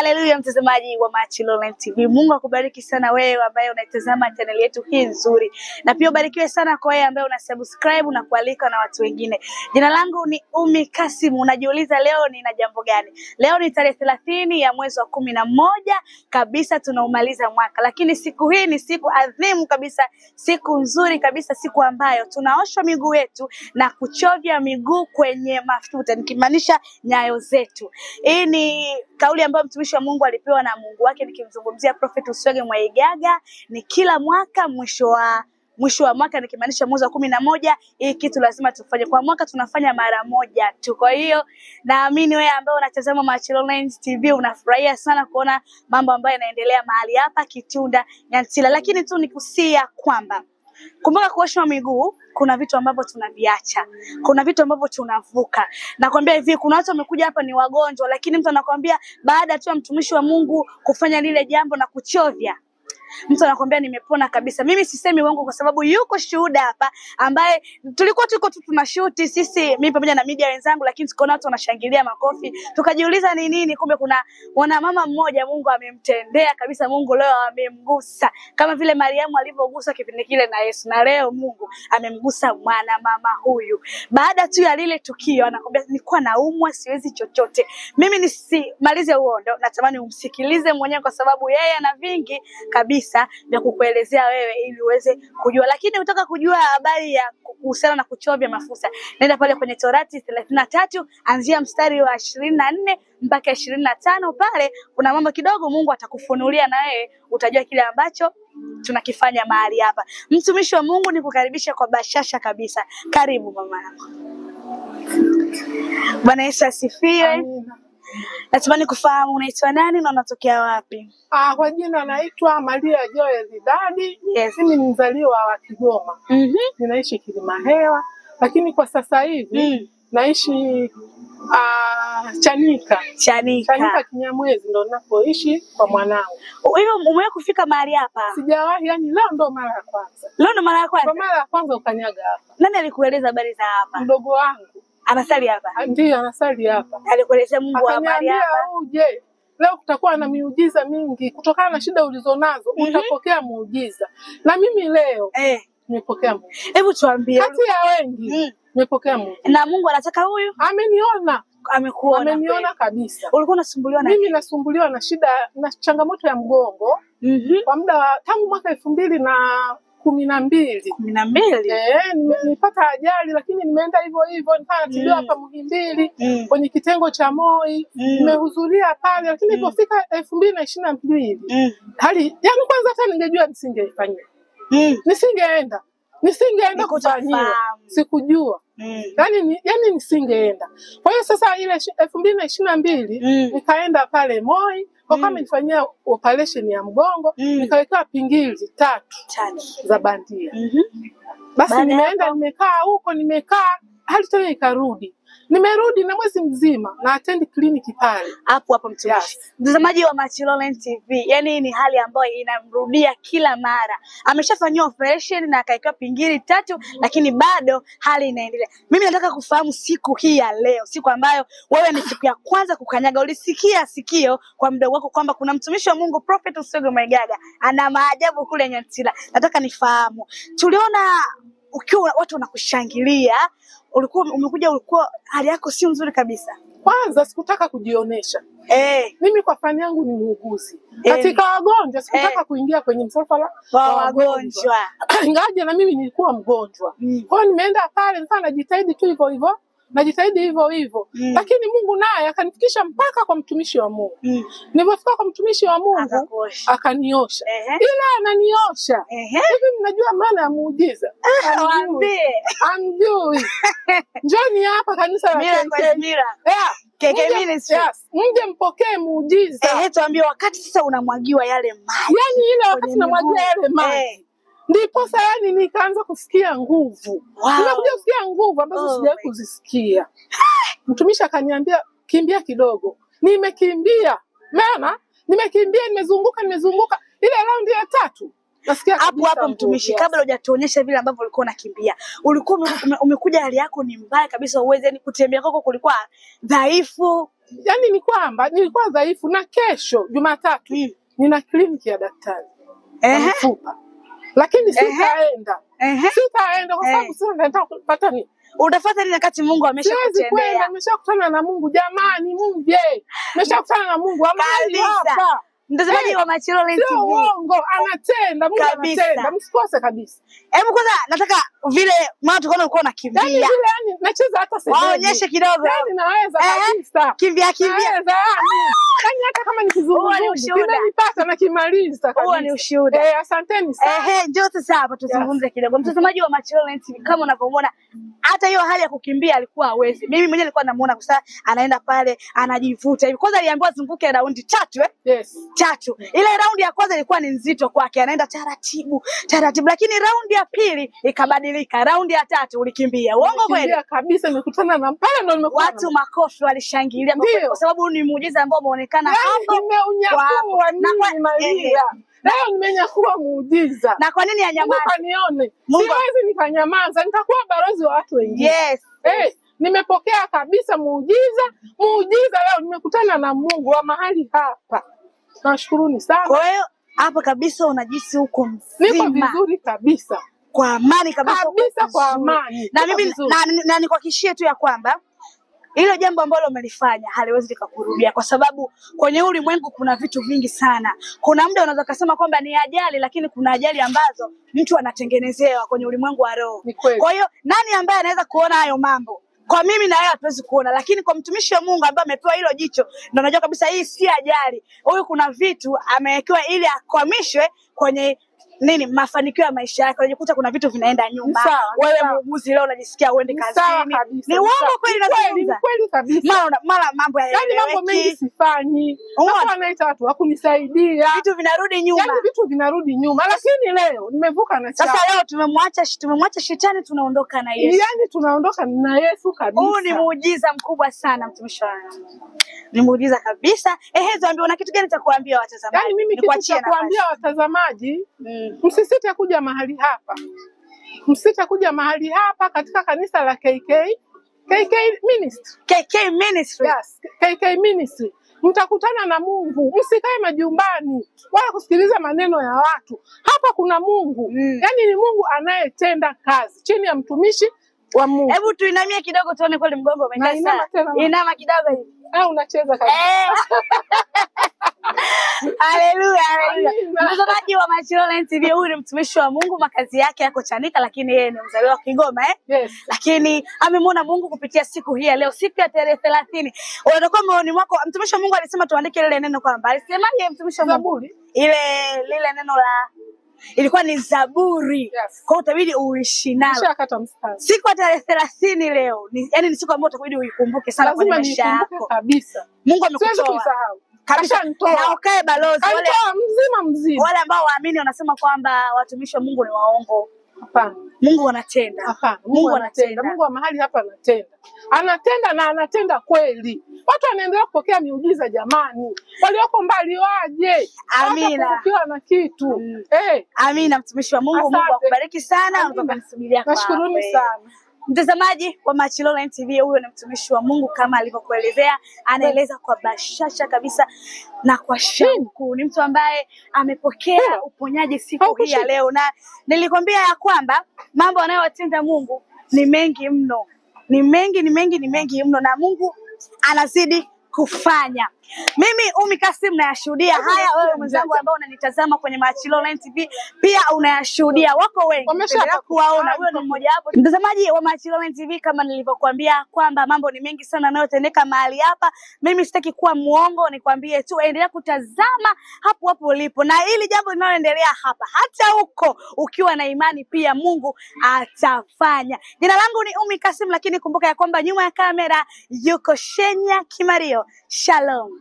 Haleluya mtazamaji wa Machilo Online TV. Mungu akubariki sana wewe ambaye unaitazama channel yetu hii nzuri. Na pia ubarikiwe sana kwa wewe ambaye unasubscribe na kualika na watu wengine. Jina langu ni Umi Kasimu. Unajiuliza leo nina jambo gani? Leo ni tarehe 30 ya mwezi wa 11 kabisa, tunaumaliza mwaka. Lakini siku hii ni siku adhimu kabisa, siku nzuri kabisa, siku ambayo tunaoshwa miguu yetu na kuchovya miguu kwenye mafuta, nikimaanisha nyayo zetu. Hii ni kauli ambayo mtumishi wa Mungu alipewa na Mungu wake, nikimzungumzia Prophet Uswege Mwaigaga. Ni kila mwaka mwisho wa mwaka, nikimaanisha mwezi wa 11, hii kitu lazima tufanye. Kwa mwaka tunafanya mara moja tu. Kwa hiyo naamini wewe ambaye unatazama Machilo Online TV unafurahia sana kuona mambo ambayo yanaendelea mahali hapa Kitunda Nyansila. Lakini tu nikusia kwamba kumbuka kuoshwa miguu, kuna vitu ambavyo tunaviacha, kuna vitu ambavyo tunavuka. Nakwambia hivi, kuna watu wamekuja hapa ni wagonjwa, lakini mtu anakwambia baada tu ya mtumishi wa Mungu kufanya lile jambo na kuchovya, mtu anakwambia nimepona kabisa. Mimi sisemi uongo kwa sababu yuko shuhuda hapa ambaye tulikuwa tuko tu tunashuti sisi, mimi pamoja na media wenzangu, lakini tukaona watu wanashangilia makofi. Tukajiuliza ni nini, kumbe kuna mama mmoja Mungu amemtendea kabisa. Mungu leo amemgusa kama vile Mariamu alivyogusa kipindi kile na Yesu, na leo Mungu amemgusa mwana mama huyu. Baada tu ya lile tukio anakwambia nilikuwa naumwa, siwezi chochote. Mimi nisimalize uondo, natamani umsikilize mwenyewe kwa sababu yeye ana vingi kabisa vya kukuelezea wewe ili uweze kujua. Lakini utaka kujua habari ya kuhusiana na kuchovya mafuta, nenda pale kwenye Torati 33 anzia mstari wa 24 mpaka 25. Pale kuna mambo kidogo Mungu atakufunulia na wewe utajua kile ambacho tunakifanya mahali hapa. Mtumishi wa Mungu, nikukaribisha kwa bashasha kabisa. Karibu mama yangu. Bwana Yesu asifiwe. Amina. Natamani kufahamu unaitwa nani na unatokea wapi? Kwa jina naitwa Maria Joel Dadi. Yes. Mimi ni mzaliwa wa Kigoma. Ninaishi Kilimahewa, lakini kwa sasa hivi naishi Chanika Kinyamwezi, ndo ninapoishi kwa mwanangu. Wewe umewahi kufika mahali hapa? Sijawahi, yani leo ndo mara ya kwanza. Leo ndo mara ya kwanza? Kwa mara ya kwanza ukanyaga hapa. Nani alikueleza habari za hapa? Mdogo wangu. Anasali hapa? Ndiyo, anasali hapa. Alikueleza Mungu wa habari hapa? Uje leo kutakuwa na miujiza mingi kutokana na shida ulizonazo. Utapokea muujiza. Na mimi leo nimepokea muujiza. Hebu tuambie. Kati ya wengi nimepokea muujiza. Na Mungu anataka huyu? Ameniona. Amekuona? Ameniona kabisa. Ulikuwa unasumbuliwa na mimi? Nasumbuliwa na shida na changamoto ya mgongo kwa muda tangu mwaka 2012. Nilipata ajali, lakini nimeenda hivyo hivyo, nikatibiwa hapa Muhimbili kwenye kitengo cha MOI. Nimehudhuria pale, lakini ilipofika 2022 hali yani, kwanza hata ningejua nisingefanya. Nisingeenda kufanyiwa, sikujua. Yani nisingeenda. Kwa hiyo sasa ile 2022 nikaenda pale MOI, kwa kama nifanyia operation ya mgongo, nikawekewa pingili 3 za bandia. Basi nimeenda nimekaa huko, hali tena ikarudi. Nimerudi na mwezi mzima na attend kliniki pale. Hapo mtumishi. Mtazamaji wa Machilo Online TV, yani ni hali ambayo inamrudia kila mara. Ameshafanywa operation na akawekewa pingili 3, lakini bado hali inaendelea. Mimi nataka kufahamu siku hii ya leo, siku ambayo wewe ni siku ya kwanza kukanyaga, ulisikia sikio kwa mdogo wako kwamba kuna mtumishi wa Mungu Prophet Uswege Mwaigaga ana maajabu kule Nyansila. Nataka nifahamu. Tuliona ukiwa watu wanakushangilia, ulikuwa hali yako si nzuri kabisa. Kwanza sikutaka kujionesha. Mimi kwa fani yangu ni muuguzi. Katika wagonjwa sikutaka kuingia kwenye msafara wa wagonjwa. Ingaje na mimi nilikuwa mgonjwa. Kwa hiyo nimeenda pale nikawa najitahidi tu hivyo hivyo. Lakini Mungu naye akanifikisha mpaka kwa mtumishi wa Mungu. Nilipofika kwa mtumishi wa Mungu akaniosha. Ila ananiosha. Hivi mnajua maana ya muujiza? Amjui. Njoni hapa kanisa la mje mpokee muujiza. Tuambie wakati sasa unamwagiwa yale maji. Yani ile wakati namwagiwa yale maji, ndipo sasa yani nikaanza kusikia nguvu. Nimekuja kusikia nguvu ambazo sijawahi kuzisikia. Mtumishi akaniambia kimbia kidogo. Nimekimbia. Maana nimekimbia, nimezunguka ile round ya 3. Nasikia hapo mtumishi, kabla hujatuonyesha vile ambavyo ulikuwa unakimbia, ulikuwa umekuja hali yako ni mbaya kabisa, uweze ni kutembea kwako kulikuwa dhaifu, yani ni kwamba nilikuwa dhaifu, na kesho Jumatatu nina kliniki ya daktari mifupa, lakini sitaenda. Sitaenda kwa sababu sasa nataka kupata nini? Utafuata nini wakati Mungu ameshakutendea? Nimeshakutana na Mungu jamani, Mungu nimeshakutana na Mungu amali hapa. Mtazamaji wa Machilo Lens TV. Sio uongo, anatenda, Mungu anatenda, msikose kabisa. Hebu kwanza nataka vile maana tukaona uko unakimbia. Yani nacheza hata sasa. Waonyeshe kidogo. Yani naweza kabisa. Kimbia. Yani hata kama nikizungumza kinanipata na kimaliza kabisa. Huo ni ushuhuda. Asanteni sana. Njoo sasa hapa tuzungumze kidogo. Mtazamaji wa Machilo Lens TV, kama unavyomuona hata hiyo hali ya kukimbia alikuwa hawezi. Mimi mwenyewe nilikuwa namuona kwa sababu anaenda pale anajivuta hivi. Kwanza aliambiwa azunguke raundi 3 Yes. 3. Ile raundi ya kwanza ilikuwa ni nzito kwake, anaenda taratibu, lakini raundi ya pili ikabadilika. Raundi ya 3 ulikimbia. Uongo kweli? Kabisa, nimekutana na pale ndo nimekutana. Watu makofi walishangilia kwa sababu ni muujiza ambao umeonekana hapo. Nimeunyakua nini Maria? Leo nimenyakua muujiza. Na kwa nini anyamaze? Nione. Siwezi nikanyamaza, nitakuwa balozi wa watu wengine. Yes. Nimepokea kabisa muujiza. Leo nimekutana na Mungu wa mahali hapa. Nashukuruni sana. Kwa hiyo hapa kabisa unajisi huko mzima. Niko vizuri kabisa. Kwa amani kabisa. Kwa amani. Na mimi na nikuhakikishie tu ya kwamba hilo jambo ambalo umelifanya haliwezi likakurudia, kwa sababu kwenye ulimwengu kuna vitu vingi sana. Kuna muda unaweza kusema kwamba ni ajali, lakini kuna ajali ambazo mtu anatengenezewa kwenye ulimwengu wa roho. Kwa hiyo nani ambaye anaweza kuona hayo mambo? Kwa mimi na yeye hatuwezi kuona, lakini kwa mtumishi wa Mungu ambaye amepewa hilo jicho ndio anajua kabisa hii si ajali. Huyu kuna vitu amewekewa ili akwamishwe kwenye mafanikio ya maisha yake. Unajikuta kuna vitu vinaenda nyuma. Wewe muuguzi leo unajisikia uende kazini. Ni uongo kweli nazungumza? Kweli kabisa. Mara mambo ya mambo mengi sifanyi. Hapo anaita watu hakunisaidia. Vitu vinarudi nyuma. Lakini leo nimevuka na sasa leo tumemwacha shetani, tunaondoka na Yesu. Yani tunaondoka na Yesu kabisa. Huu ni muujiza mkubwa sana mtumishi wangu. Ni muujiza kabisa. Tuambie una kitu gani cha kuambia watazamaji? Yani mimi kitu cha kuambia watazamaji, msisite kuja mahali hapa. Msisite kuja mahali hapa katika kanisa la KK Ministry. KK Ministry. Yes, KK Ministry. Mtakutana na Mungu. Msikae majumbani wala kusikiliza maneno ya watu. Hapa kuna Mungu. Yani ni Mungu anayetenda kazi chini ya mtumishi wa Mungu. Hebu tuinamie kidogo tuone kweli mgongo umekaa sawa. Inama kidogo hivi. Unacheza kabisa. Haleluya. Mtazamaji wa Machilo Lens TV, huyu ni mtumishi wa Mungu, makazi yake yako Chanika, lakini yeye ni mzaliwa wa Kigoma Yes. Lakini amemwona Mungu kupitia siku hii ya leo, siku ya tarehe 30. Unatoka moyoni mwako. Mtumishi wa Mungu alisema tuandike ile neno kwamba alisemaje mtumishi wa Mungu? Lile neno la ilikuwa ni Zaburi. Yes. Kwa utabidi uishi nalo. Siku ya tarehe 30 leo yani ni siku ambayo utabidi uikumbuke sana kwa maisha yako. Kabisa. Mungu amekutoa kabisa na ukae balozi wale mzima. Wale ambao waamini wanasema kwamba watumishi wa Mungu ni waongo. Hapana. Mungu anatenda. Hapana. Mungu anatenda. Mungu wa mahali hapa anatenda. Anatenda na anatenda kweli. Watu wanaendelea kupokea miujiza jamani. Walioko mbali waje. Amina. Wakiwa na kitu. Amina mtumishi wa Mungu. Mungu akubariki sana. Tunasubiria kwa. Nashukuruni sana. Mtazamaji wa Machilo Lens TV, huyo ni mtumishi wa Mungu kama alivyokuelezea, anaeleza kwa bashasha kabisa na kwa shauku. Ni mtu ambaye amepokea uponyaji siku hii ya leo, na nilikwambia ya kwamba mambo anayowatenda Mungu ni mengi mno. Ni mengi mno, na Mungu anazidi kufanya. Mimi Umi Kasim nayashuhudia haya, wewe mwenzangu ambao unanitazama kwenye Machilo Lens TV pia unayashuhudia. Wako wengi endelea kuwaona, huyo ni mmoja wapo. Mtazamaji wa Machilo Lens TV, kama nilivyokuambia kwamba mambo ni mengi sana yanayotendeka mahali hapa. Mimi sitaki kuwa muongo, nikwambie tu endelea kutazama hapo ulipo, na hili jambo linaloendelea hapa hata huko ukiwa na imani pia Mungu atafanya. Jina langu ni Umi Kasim, lakini kumbuka ya kwamba nyuma ya kamera yuko Shenya Kimario. Shalom.